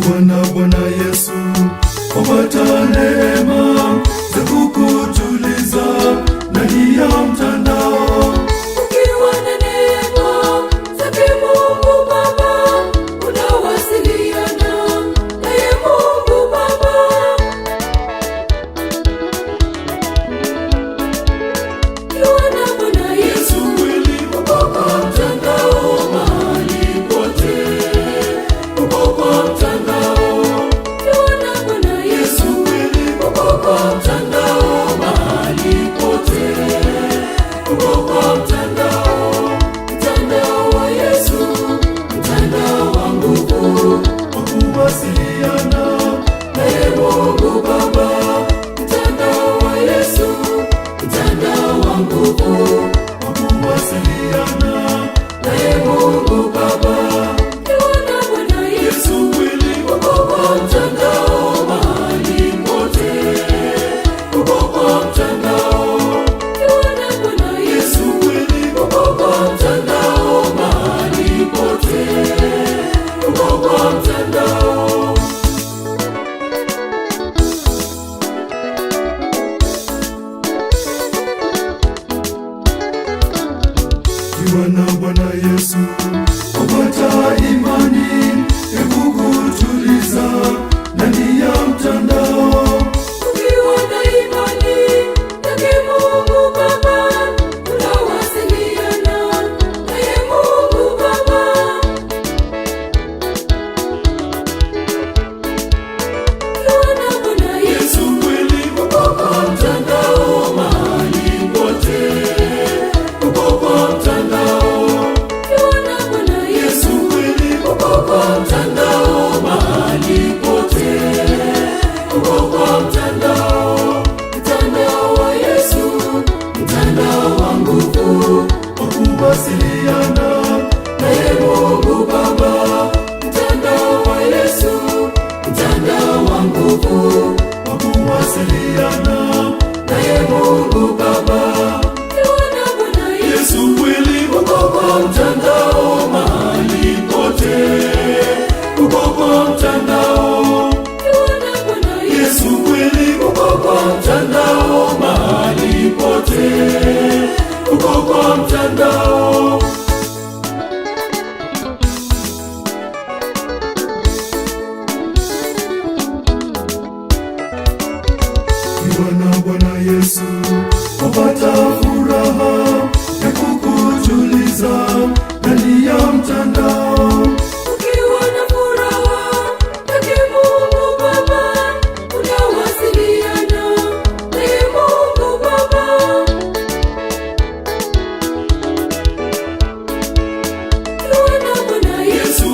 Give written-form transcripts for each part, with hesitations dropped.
ukiwa na Bwana Yesu wapata neema za kukutuliza ndani ya mtandao. Ukiwa na neema zake Mungu Baba, unawasiliana naye Mungu Baba. Ukiwa na Bwana Yesu Kweli uko kwa mtandao mahali pote, uko kwa mtandao. Ukiwa na Bwana Yesu uko kwa mtandao mahali pote, uko kwa mtandao, mtandao wa Yesu, mtandao wa nguvu wa kuwasiliana naye Mungu Baba, mtandao wa Yesu, mtandao wa nguvu wa kuwasiliana naye Mungu Baba. Ukiwa na Bwana Yesu kweli uko kwa mtandao mahali pote, uko kwa mtandao. Ukiwa na Bwana Yesu uko kwa mtandao mahali pote, uko kwa mtandao. ukiwa na Bwana Yesu wapata imani ya kukutuliza ndani ya mtandao. Ukiwa na imani yake Mungu Baba, unawasiliana naye Mungu Baba. Ukiwa na Bwana Yesu Kweli uko kwa mtandao mahali pote, uko kwa mtandao. Ukiwa na Bwana Yesu uko kwa mtandao mahali pote, uko kwa mtandao, mtandao wa Yesu, mtandao wa nguvu wa kuwasiliana naye Mungu Baba, mtandao wa Yesu, mtandao wa nguvu wa kuwasiliana naye Mungu Baba. Ukiwa na Bwana Yesu kweli uko kwa mtandao mahali pote, uko kwa mtandao. Ukiwa na Bwana Yesu kweli uko kwa mtandao mahali pote, uko kwa mtandao. ukiwa na Bwana Yesu wapata furaha ya kukutuliza ndani ya mtandao. Ukiwa na furaha yake Mungu Baba, unawasiliana naye Mungu Baba. Ukiwa na Bwana Yesu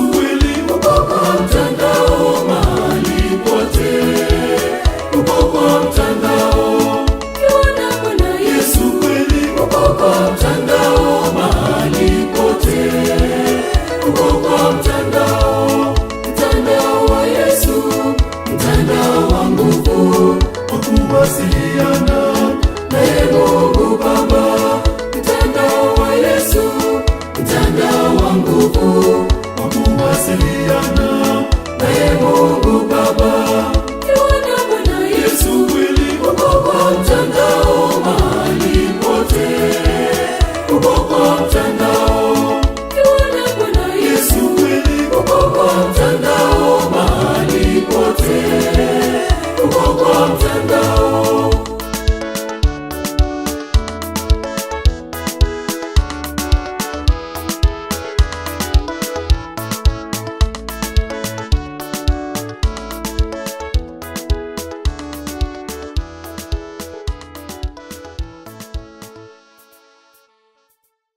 uko kwa mtandao mahali pote, uko kwa mtandao. Ukiwa na Bwana Yesu uko kwa mtandao mahali pote, uko kwa mtandao, mtandao wa Yesu, mtandao wa nguvu wa kuwasiliana naye Mungu Baba, mtandao wa Yesu, mtandao wa nguvu wa kuwasiliana naye Mungu Baba.